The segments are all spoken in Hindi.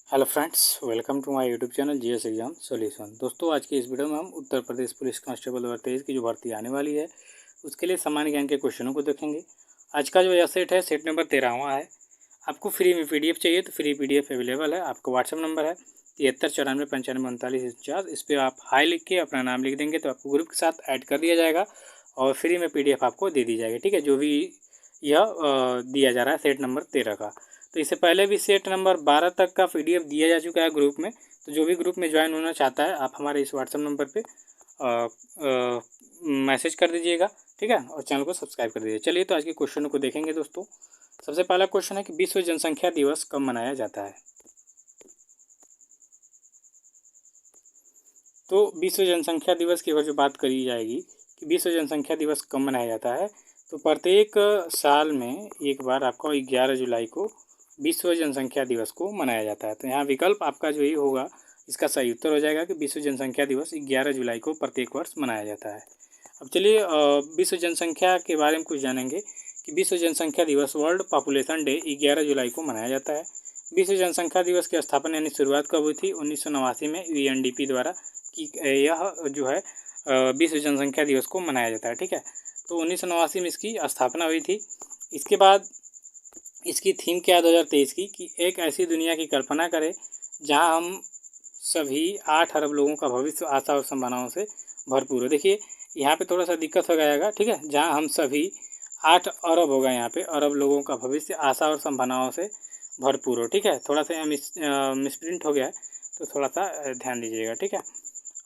Hello friends, welcome to my YouTube channel GS exam solution. दोस्तों, आज की इस वीडियो में हम उत्तर प्रदेश पुलिस कांस्टेबल 2023 की जो भर्ती आने वाली है उसके लिए सामान्य ज्ञान के क्वेश्चनों को देखेंगे। आज का जो यह सेट है, सेट नंबर 13वां है। आपको फ्री में पीडीएफ चाहिए तो फ्री पीडीएफ अवेलेबल है। आपका व्हाट्सअप नंबर है 73949549 इस पर आप हाई लिख के अपना नाम लिख देंगे तो आपको ग्रुप के साथ ऐड कर दिया जाएगा और फ्री में पीडीएफ आपको दे दी जाएगी। ठीक है, जो भी यह दिया जा रहा है सेट नंबर 13 का। तो इससे पहले भी सेट नंबर 12 तक का पीडीएफ दिया जा चुका है ग्रुप में। तो जो भी ग्रुप में ज्वाइन होना चाहता है आप हमारे इस व्हाट्सएप नंबर पे मैसेज कर दीजिएगा। ठीक है, और चैनल को सब्सक्राइब कर दीजिए। चलिए तो आज के क्वेश्चनों को देखेंगे दोस्तों। सबसे पहला क्वेश्चन है कि विश्व जनसंख्या दिवस कब मनाया जाता है। तो विश्व जनसंख्या दिवस की अगर जो बात करी जाएगी कि विश्व जनसंख्या दिवस कब मनाया जाता है, तो प्रत्येक साल में एक बार आपको 11 जुलाई को विश्व जनसंख्या दिवस को मनाया जाता है। तो यहाँ विकल्प आपका जो ही होगा इसका सही उत्तर हो जाएगा कि विश्व जनसंख्या दिवस 11 जुलाई को प्रत्येक वर्ष मनाया जाता है। अब चलिए विश्व जनसंख्या के बारे में कुछ जानेंगे कि विश्व जनसंख्या दिवस वर्ल्ड पॉपुलेशन डे 11 जुलाई को मनाया जाता है। विश्व जनसंख्या दिवस की स्थापना यानी शुरुआत कब हुई थी? 1989 में यूएनडीपी द्वारा कि यह जो है विश्व जनसंख्या दिवस को मनाया जाता है। ठीक है, तो 1989 में इसकी स्थापना हुई थी। इसके बाद इसकी थीम क्या है 2023 की कि एक ऐसी दुनिया की कल्पना करें जहां हम सभी 8 अरब लोगों का भविष्य आशा और संभावनाओं से भरपूर हो। देखिए यहाँ पे थोड़ा सा दिक्कत हो जाएगा। ठीक है, जहां हम सभी 8 अरब होगा, यहाँ पे अरब लोगों का भविष्य आशा और संभावनाओं से भरपूर हो। ठीक है, थोड़ा सा मिसप्रिंट हो गया है तो थोड़ा सा ध्यान दीजिएगा। ठीक है,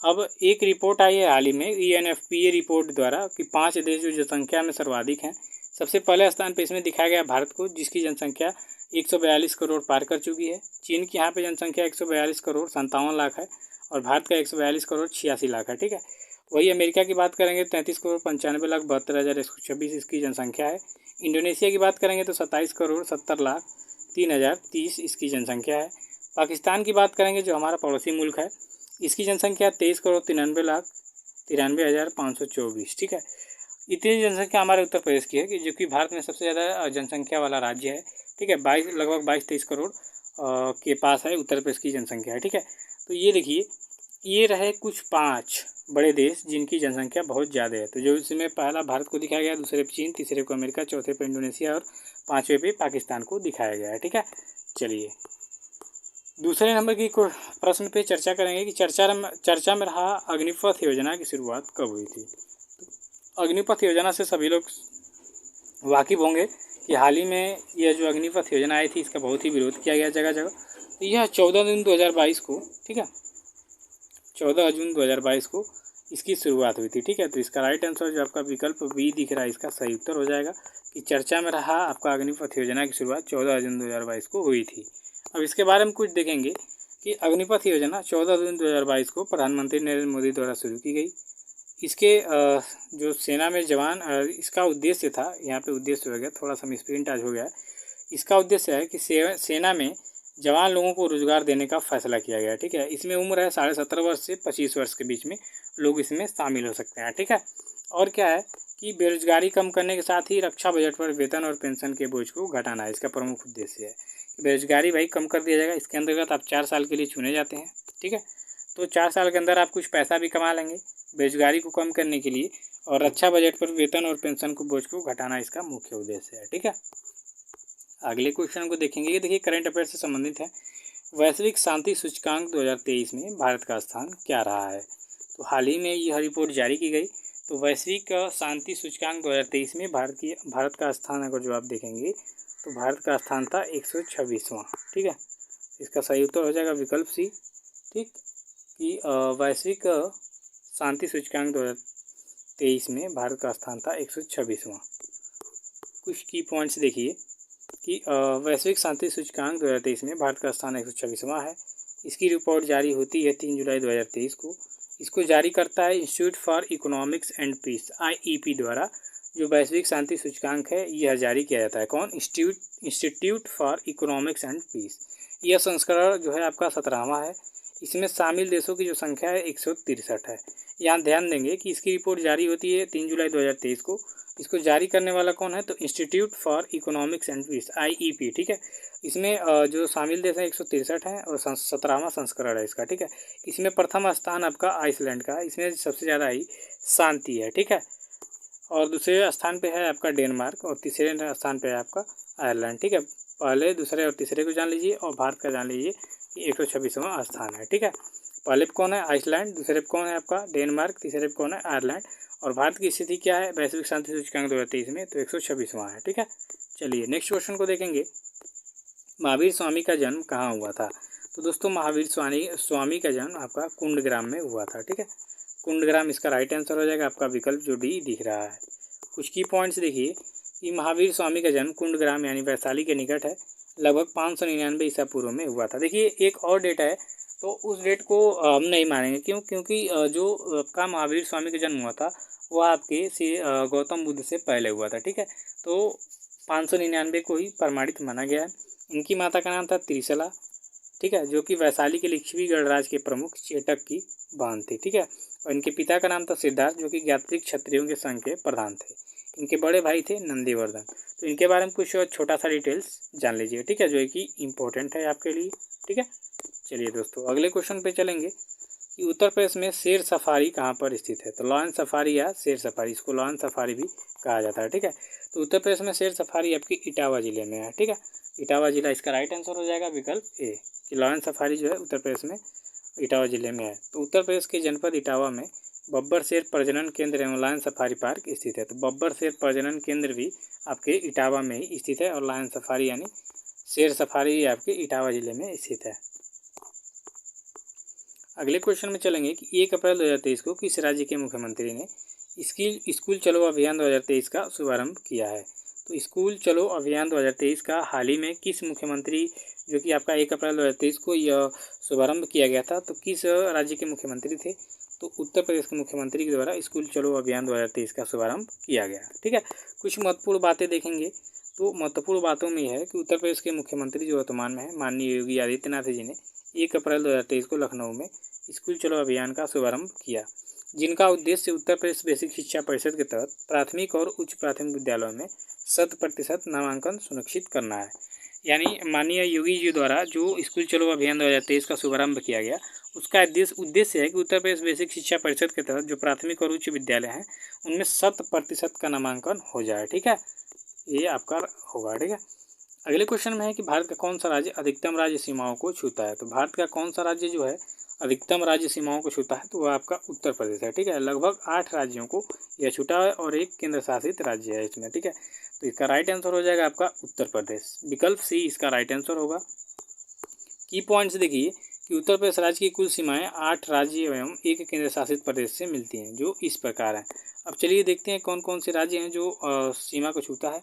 अब एक रिपोर्ट आई है हाल ही में ईएनएफपीए रिपोर्ट द्वारा कि 5 देश जो जनसंख्या में सर्वाधिक हैं। सबसे पहले स्थान पे इसमें दिखाया गया भारत को, जिसकी जनसंख्या 142 करोड़ पार कर चुकी है। चीन की यहाँ पे जनसंख्या 142 करोड़ 57 लाख है और भारत का 142 करोड़ 86 लाख है। ठीक है, वही अमेरिका की बात करेंगे 33 करोड़ 95 लाख 72,126 इसकी जनसंख्या है। इंडोनेशिया की बात करेंगे तो 27 करोड़ 70 लाख 3,030 इसकी जनसंख्या है। पाकिस्तान की बात करेंगे जो हमारा पड़ोसी मुल्क है, इसकी जनसंख्या 23 करोड़ 93 लाख 93,524। ठीक है, इतनी जनसंख्या हमारे उत्तर प्रदेश की है कि जो कि भारत में सबसे ज़्यादा जनसंख्या वाला राज्य है। ठीक है, लगभग 22-23 करोड़ के पास है उत्तर प्रदेश की जनसंख्या है। ठीक है, तो ये देखिए ये रहे कुछ 5 बड़े देश जिनकी जनसंख्या बहुत ज़्यादा है। तो जो इसमें पहला भारत को दिखाया गया, दूसरे पे चीन, तीसरे को अमेरिका, चौथे पे इंडोनेशिया और पाँचवें पे पाकिस्तान को दिखाया गया है। ठीक है, चलिए दूसरे नंबर की प्रश्न पे चर्चा करेंगे कि चर्चा में रहा अग्निपथ योजना की शुरुआत कब हुई थी। तो अग्निपथ योजना से सभी लोग वाकिफ होंगे कि हाल ही में यह जो अग्निपथ योजना आई थी इसका बहुत ही विरोध किया गया जगह जगह। तो यह 14 जून 2022 को, ठीक है, 14 जून 2022 को इसकी शुरुआत हुई थी। ठीक है, तो इसका राइट आंसर जो आपका विकल्प बी दिख रहा है इसका सही उत्तर हो जाएगा कि चर्चा में रहा आपका अग्निपथ योजना की शुरुआत 14 जून 2022 को हुई थी। अब इसके बारे में कुछ देखेंगे कि अग्निपथ योजना 14 जून 2022 को प्रधानमंत्री नरेंद्र मोदी द्वारा शुरू की गई। इसके जो सेना में जवान इसका उद्देश्य था, यहाँ पे उद्देश्य हो गया थोड़ा सा मिसप्रिंट आज हो गया है। इसका उद्देश्य है कि सेना में जवान लोगों को रोजगार देने का फैसला किया गया। ठीक है, इसमें उम्र है 17.5 वर्ष से 25 वर्ष के बीच में लोग इसमें शामिल हो सकते हैं। ठीक है, और क्या है कि बेरोजगारी कम करने के साथ ही रक्षा बजट पर वेतन और पेंशन के बोझ को घटाना है इसका प्रमुख उद्देश्य है। बेरोजगारी भाई कम कर दिया जाएगा। इसके अंतर्गत आप 4 साल के लिए चुने जाते हैं। ठीक है, तो 4 साल के अंदर आप कुछ पैसा भी कमा लेंगे बेरोजगारी को कम करने के लिए, और रक्षा बजट पर वेतन और पेंशन को बोझ को घटाना इसका मुख्य उद्देश्य है। ठीक है, अगले क्वेश्चन को देखेंगे। ये देखिए करंट अफेयर से संबंधित है। वैश्विक शांति सूचकांक 2023 में भारत का स्थान क्या रहा है। तो हाल ही में यह रिपोर्ट जारी की गई। तो वैश्विक शांति सूचकांक 2023 में भारत का स्थान अगर जो आप देखेंगे तो भारत का स्थान था 126वां। ठीक है, इसका सही उत्तर हो जाएगा विकल्प सी। ठीक, कि वैश्विक शांति सूचकांक 2023 में भारत का स्थान था 126वां। कुछ की पॉइंट्स देखिए कि वैश्विक शांति सूचकांक 2023 में भारत का स्थान 126वां है। इसकी रिपोर्ट जारी होती है 3 जुलाई 2023 को। इसको जारी करता है Institute for Economics and Peace IEP द्वारा। जो वैश्विक शांति सूचकांक है यह जारी किया जाता है कौन? Institute for Economics and Peace. यह संस्करण जो है आपका 17वां है। इसमें शामिल देशों की जो संख्या है 163 है। यहाँ ध्यान देंगे कि इसकी रिपोर्ट जारी होती है 3 जुलाई 2023 को। इसको जारी करने वाला कौन है? तो Institute for Economics and Peace, IEP, ठीक है। इसमें जो शामिल देश है 163 हैं और 17वां संस्करण है इसका, ठीक है। इसमें प्रथम स्थान आपका आइसलैंड का है, इसमें सबसे ज़्यादा ही शांति है, ठीक है। और दूसरे स्थान पे है आपका डेनमार्क और तीसरे स्थान पे है आपका आयरलैंड, ठीक है। पहले, दूसरे और तीसरे को जान लीजिए और भारत का जान लीजिए कि 126वां स्थान है, ठीक है। पहले पे कौन है? आइसलैंड, दूसरे पे कौन है आपका? डेनमार्क, तीसरे पे कौन है? आयरलैंड। और भारत की स्थिति क्या है वैश्विक शांति सूचकांक 2023 में? तो 126वां है, ठीक है। चलिए नेक्स्ट क्वेश्चन को देखेंगे। महावीर स्वामी का जन्म कहाँ हुआ था? तो दोस्तों महावीर स्वामी का जन्म आपका कुंडग्राम में हुआ था, ठीक है। कुंडग्राम इसका राइट आंसर हो जाएगा आपका विकल्प जो डी दिख रहा है। कुछ की पॉइंट्स देखिए कि महावीर स्वामी का जन्म कुंडग्राम यानी वैशाली के निकट है, लगभग 599 ईसा पूर्व में हुआ था। देखिए एक और डेट है, तो उस डेट को हम नहीं मानेंगे, क्यों? क्योंकि जो आपका महावीर स्वामी का जन्म हुआ था वह आपके गौतम बुद्ध से पहले हुआ था, ठीक है। तो 599 को ही प्रमाणित माना गया है। इनकी माता का नाम था त्रिशला, ठीक है, जो कि वैशाली के लिच्छवी गणराज्य के प्रमुख चेटक की बहन थी, ठीक है। और इनके पिता का नाम था सिद्धार्थ, जो कि ज्ञात्रिक क्षत्रियों के संघ के प्रधान थे। इनके बड़े भाई थे नंदीवर्धन। तो इनके बारे में कुछ छोटा सा डिटेल्स जान लीजिए, ठीक है, जो कि इम्पोर्टेंट है आपके लिए, ठीक है। चलिए दोस्तों अगले क्वेश्चन पे चलेंगे कि उत्तर प्रदेश में शेर सफारी कहाँ पर स्थित है? तो लॉयन सफारी या शेर सफारी, इसको लॉयन सफारी भी कहा जाता है, ठीक है। तो उत्तर प्रदेश में शेर सफारी आपकी इटावा जिले में है, ठीक है। इटावा जिला इसका राइट आंसर हो जाएगा विकल्प ए, कि लॉयन सफारी जो है उत्तर प्रदेश में इटावा जिले में है। तो उत्तर प्रदेश के जनपद इटावा में बब्बर शेर प्रजनन केंद्र एवं लायन सफारी पार्क स्थित है। तो बब्बर शेर प्रजनन केंद्र भी आपके इटावा में ही स्थित है और लायन सफारी यानी शेर सफारी आपके इटावा जिले में स्थित है। अगले क्वेश्चन में चलेंगे कि 1 अप्रैल 2023 को किस राज्य के मुख्यमंत्री ने स्कूल चलो अभियान 2023 का शुभारंभ किया है? तो स्कूल चलो अभियान 2023 का हाल ही में किस मुख्यमंत्री, जो कि आपका 1 अप्रैल 2023 को यह शुभारंभ किया गया था, तो किस राज्य के मुख्यमंत्री थे? तो उत्तर प्रदेश के मुख्यमंत्री के द्वारा स्कूल चलो अभियान 2023 का शुभारंभ किया गया, ठीक है। कुछ महत्वपूर्ण बातें देखेंगे, तो महत्वपूर्ण बातों में यह है कि उत्तर प्रदेश के मुख्यमंत्री जो वर्तमान में है माननीय योगी आदित्यनाथ जी ने 1 अप्रैल 2023 को लखनऊ में स्कूल चलो अभियान का शुभारंभ किया, जिनका उद्देश्य उत्तर प्रदेश बेसिक शिक्षा परिषद के तहत प्राथमिक और उच्च प्राथमिक विद्यालयों में 100% नामांकन सुनिश्चित करना है। यानी माननीय योगी जी द्वारा जो स्कूल चलो अभियान 2023 का शुभारंभ किया गया, उसका उद्देश्य है कि उत्तर प्रदेश बेसिक शिक्षा परिषद के तहत जो प्राथमिक और उच्च विद्यालय हैं उनमें 100% का नामांकन हो जाए, ठीक है। ये आपका होगा, ठीक है। अगले क्वेश्चन में है कि भारत का कौन सा राज्य अधिकतम राज्य सीमाओं को छूता है? तो भारत का कौन सा राज्य जो है अधिकतम राज्य सीमाओं को छूता है? तो वह आपका उत्तर प्रदेश है, ठीक है। लगभग 8 राज्यों को यह छूटा है और एक केंद्र शासित राज्य है इसमें, ठीक है। तो इसका राइट आंसर हो जाएगा आपका उत्तर प्रदेश, विकल्प सी इसका राइट आंसर होगा। की पॉइंट्स देखिए कि उत्तर प्रदेश राज्य की कुल सीमाएं 8 राज्य एवं एक केंद्र शासित प्रदेश से मिलती हैं, जो इस प्रकार हैं। अब चलिए देखते हैं कौन कौन से राज्य हैं जो सीमा को छूता है।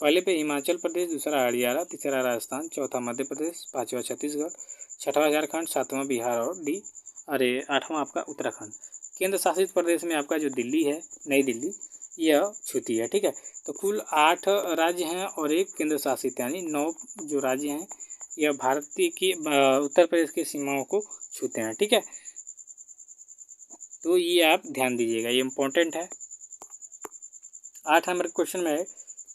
पहले पे हिमाचल प्रदेश, दूसरा हरियाणा, तीसरा राजस्थान, चौथा मध्य प्रदेश, पाँचवा छत्तीसगढ़, छठवां झारखंड, सातवां बिहार और आठवां आपका उत्तराखंड। केंद्र शासित प्रदेश में आपका जो दिल्ली है, नई दिल्ली, यह छूती है, ठीक है। तो कुल 8 राज्य हैं और एक केंद्र शासित, यानी 9 जो राज्य हैं यह भारतीय की उत्तर प्रदेश की सीमाओं को छूते हैं, ठीक है। तो ये आप ध्यान दीजिएगा, ये इम्पोर्टेंट है। 8 नंबर क्वेश्चन में है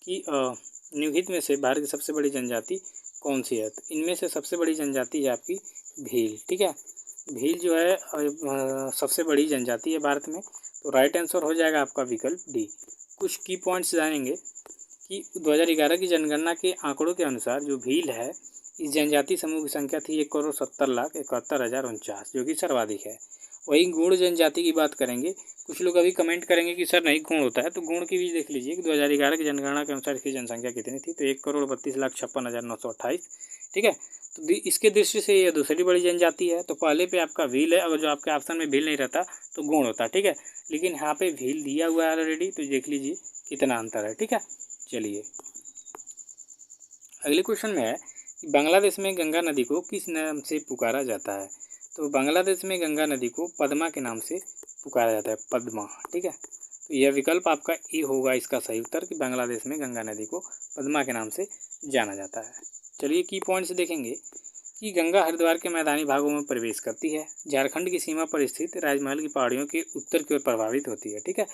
कि निम्नलिखित में से भारत की सबसे बड़ी जनजाति कौन सी है? तो इनमें से सबसे बड़ी जनजाति है आपकी भील, ठीक है। भील जो है सबसे बड़ी जनजाति है भारत में, तो राइट आंसर हो जाएगा आपका विकल्प डी। कुछ की पॉइंट्स जानेंगे कि 2011 की जनगणना के आंकड़ों के अनुसार जो भील है इस जनजाति समूह की संख्या थी 1,70,71,049, जो कि सर्वाधिक है। वही गुण जनजाति की बात करेंगे, कुछ लोग अभी कमेंट करेंगे कि सर नहीं गुण होता है, तो गुण की भी देख लीजिए कि 2011 की जनगणना के अनुसार इसकी जनसंख्या कितनी थी, तो 1,32,56,928, ठीक है। तो इसके दृष्टि से यह दूसरी बड़ी जनजाति है। तो पहले पे आपका भील है, अगर जो आपके ऑप्शन में भील नहीं रहता तो गुण होता, ठीक है। लेकिन यहाँ पे भील दिया हुआ है ऑलरेडी, तो देख लीजिए कितना अंतर है, ठीक है। चलिए अगले क्वेश्चन में है कि बांग्लादेश में गंगा नदी को किस नाम से पुकारा जाता है? तो बांग्लादेश में गंगा नदी को पद्मा के नाम से पुकारा जाता है, पद्मा, ठीक है। तो यह विकल्प आपका ए होगा इसका सही उत्तर, कि बांग्लादेश में गंगा नदी को पद्मा के नाम से जाना जाता है। चलिए की पॉइंट्स देखेंगे कि गंगा हरिद्वार के मैदानी भागों में प्रवेश करती है, झारखंड की सीमा पर स्थित राजमहल की पहाड़ियों के उत्तर की ओर प्रभावित होती है, ठीक है।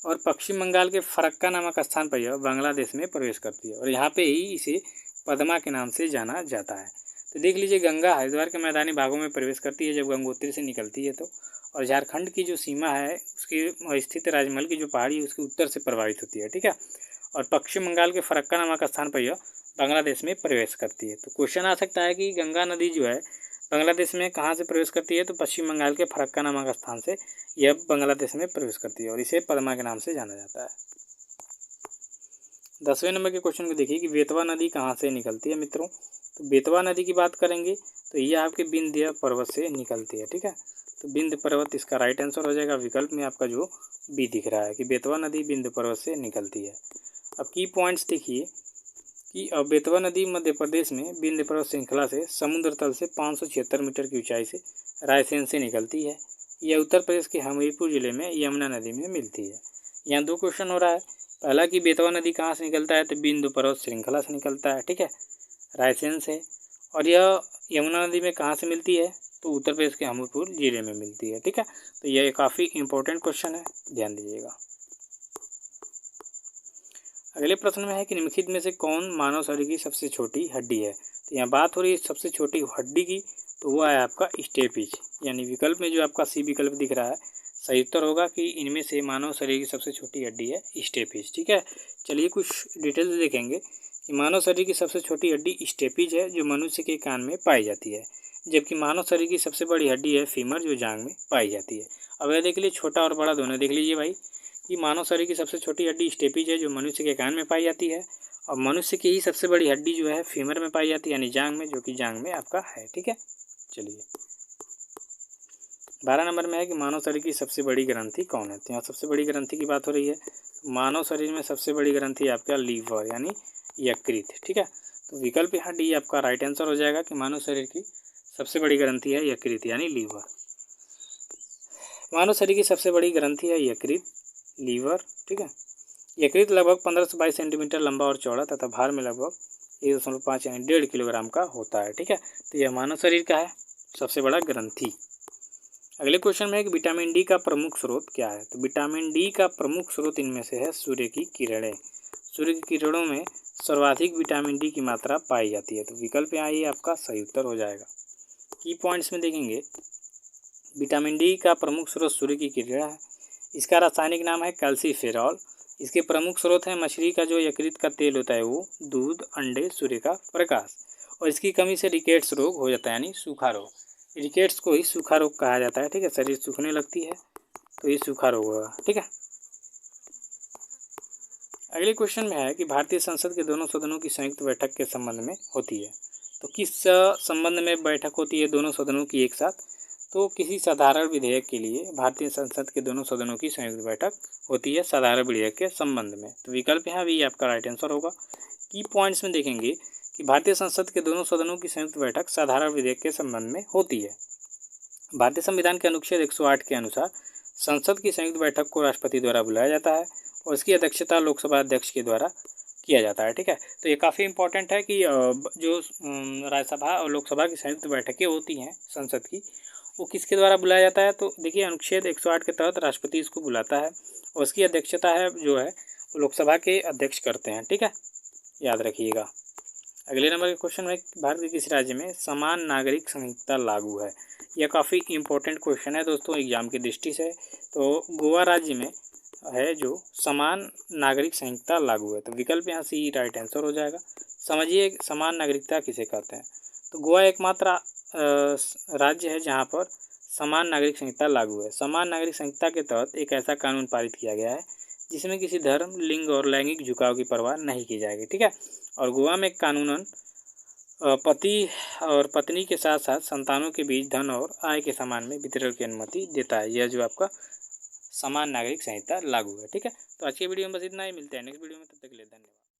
और पश्चिम बंगाल के फरक्का नामक स्थान पर यह बांग्लादेश में प्रवेश करती है और यहाँ पे ही इसे पद्मा के नाम से जाना जाता है। तो देख लीजिए, गंगा हरिद्वार के मैदानी भागों में प्रवेश करती है जब गंगोत्री से निकलती है तो, और झारखंड की जो सीमा है उसकी स्थित राजमहल की जो पहाड़ी है उसके उत्तर से प्रभावित होती है, ठीक है। और पश्चिम बंगाल के फरक्का नामक स्थान पर यह बांग्लादेश में प्रवेश करती है। तो क्वेश्चन आ सकता है कि गंगा नदी जो है बांग्लादेश में कहाँ से प्रवेश करती है, तो पश्चिम बंगाल के फरक्का नामक स्थान से यह बांग्लादेश में प्रवेश करती है और इसे पद्मा के नाम से जाना जाता है। 10वें नंबर के क्वेश्चन को देखिए कि बेतवा नदी कहाँ से निकलती है मित्रों। तो बेतवा नदी की बात करेंगे तो ये आपके विंध्य पर्वत से निकलती है, ठीक है। तो विंध्य पर्वत इसका राइट आंसर हो जाएगा। विकल्प में आपका जो बी दिख रहा है कि बेतवा नदी विंध्य पर्वत से निकलती है। अब की पॉइंट्स देखिए कि बेतवा नदी मध्य प्रदेश में विंध्य पर्वत श्रृंखला से समुद्र तल से 576 मीटर की ऊंचाई से रायसेन से निकलती है। यह उत्तर प्रदेश के हमीरपुर जिले में यमुना नदी में मिलती है। यहाँ 2 क्वेश्चन हो रहा है। पहला कि बेतवा नदी कहाँ से निकलता है, तो विंध्य पर्वत श्रृंखला से निकलता है, ठीक है, रायसेन से। और यह यमुना नदी में कहाँ से मिलती है, तो उत्तर प्रदेश के हमीरपुर जिले में मिलती है, ठीक है। तो यह काफ़ी इंपॉर्टेंट क्वेश्चन है, ध्यान दीजिएगा। अगले प्रश्न में है कि निम्नलिखित में से कौन मानव शरीर की सबसे छोटी हड्डी है। तो यहाँ बात हो रही है सबसे छोटी हड्डी की, तो वो है आपका स्टेपिज, यानी विकल्प में जो आपका सी विकल्प दिख रहा है सही उत्तर होगा कि इनमें से मानव शरीर की सबसे छोटी हड्डी है स्टेपिज, ठीक है। चलिए कुछ डिटेल्स देखेंगे कि मानव शरीर की सबसे छोटी हड्डी स्टेपिज है जो मनुष्य के कान में पाई जाती है, जबकि मानव शरीर की सबसे बड़ी हड्डी है फीमर जो जांघ में पाई जाती है। अब यह देख लीजिए, छोटा और बड़ा दोनों देख लीजिए भाई कि मानव शरीर की सबसे छोटी हड्डी स्टेपिज है जो मनुष्य के कान में पाई जाती है, और मनुष्य की ही सबसे बड़ी हड्डी जो है फीमर में पाई जाती है, यानी जांघ में, जो कि जांघ में आपका है, ठीक है। चलिए 12 नंबर में है कि मानव शरीर की सबसे बड़ी ग्रंथि कौन है। तो यहाँ सबसे बड़ी ग्रंथि की बात हो रही है। मानव शरीर में सबसे बड़ी ग्रंथि आपका लीवर यानी यकृत, ठीक है। तो विकल्प यहाँ डी आपका राइट आंसर हो जाएगा कि मानव शरीर की सबसे बड़ी ग्रंथि है यकृत यानी लीवर। मानव शरीर की सबसे बड़ी ग्रंथि है यकृत, लीवर, ठीक है। यकृत लगभग 15 से 22 सेंटीमीटर लंबा और चौड़ा तथा भार में लगभग 1.5 यानी 1.5 किलोग्राम का होता है, ठीक है। तो यह मानव शरीर का है सबसे बड़ा ग्रंथि। अगले क्वेश्चन में है कि विटामिन डी का प्रमुख स्रोत क्या है। तो विटामिन डी का प्रमुख स्रोत इनमें से है सूर्य की किरणें। सूर्य की किरणों में सर्वाधिक विटामिन डी की मात्रा पाई जाती है। तो विकल्प यहाँ ये आपका सही उत्तर हो जाएगा। की पॉइंट्स में देखेंगे, विटामिन डी का प्रमुख स्रोत सूर्य की किरणें है। इसका रासायनिक नाम है कैल्सीफेरॉल। इसके प्रमुख स्रोत हैं मछली का जो यकृत का तेल होता है वो, दूध, अंडे, सूर्य का प्रकाश। और इसकी कमी से रिकेट्स रोग हो जाता है यानी सूखा रोग। रिकेट्स को ही सूखा रोग कहा जाता है, ठीक है। शरीर सूखने लगती है तो ये सूखा रोग होगा, ठीक है। अगले क्वेश्चन में है कि भारतीय संसद के दोनों सदनों की संयुक्त बैठक के संबंध में होती है। तो किस संबंध में बैठक होती है दोनों सदनों की एक साथ, तो किसी साधारण विधेयक के लिए भारतीय संसद के दोनों सदनों की संयुक्त बैठक होती है साधारण विधेयक के संबंध में। तो विकल्प यहाँ भी आपका राइट आंसर होगा। की पॉइंट्स में देखेंगे कि भारतीय संसद के दोनों सदनों की संयुक्त बैठक साधारण विधेयक के संबंध में होती है। भारतीय संविधान के अनुच्छेद 108 के अनुसार संसद की संयुक्त बैठक को राष्ट्रपति द्वारा बुलाया जाता है और इसकी अध्यक्षता लोकसभा अध्यक्ष के द्वारा किया जाता है, ठीक है। तो ये काफ़ी इंपॉर्टेंट है कि जो राज्यसभा और लोकसभा की संयुक्त बैठकें होती हैं संसद की, वो किसके द्वारा बुलाया जाता है। तो देखिए, अनुच्छेद 108 के तहत राष्ट्रपति इसको बुलाता है और उसकी अध्यक्षता है जो है वो लोकसभा के अध्यक्ष करते हैं, ठीक है, याद रखिएगा। अगले नंबर के क्वेश्चन में भारत के किस राज्य में समान नागरिक संहिता लागू है। यह काफ़ी इंपॉर्टेंट क्वेश्चन है दोस्तों एग्जाम की दृष्टि से। तो गोवा राज्य में है जो समान नागरिक संहिता लागू है। तो विकल्प यहाँ से राइट आंसर हो जाएगा। समझिए समान नागरिकता किसे कहते हैं। तो गोवा एकमात्र राज्य है जहाँ पर समान नागरिक संहिता लागू है। समान नागरिक संहिता के तहत एक ऐसा कानून पारित किया गया है जिसमें किसी धर्म, लिंग और लैंगिक झुकाव की परवाह नहीं की जाएगी, ठीक है। और गोवा में कानूनन पति और पत्नी के साथ साथ संतानों के बीच धन और आय के समान में वितरण की अनुमति देता है। यह जो आपका समान नागरिक संहिता लागू है, ठीक है। तो आज के वीडियो में बस इतना ही, मिलते हैं नेक्स्ट वीडियो में, तब तक के लिए धन्यवाद।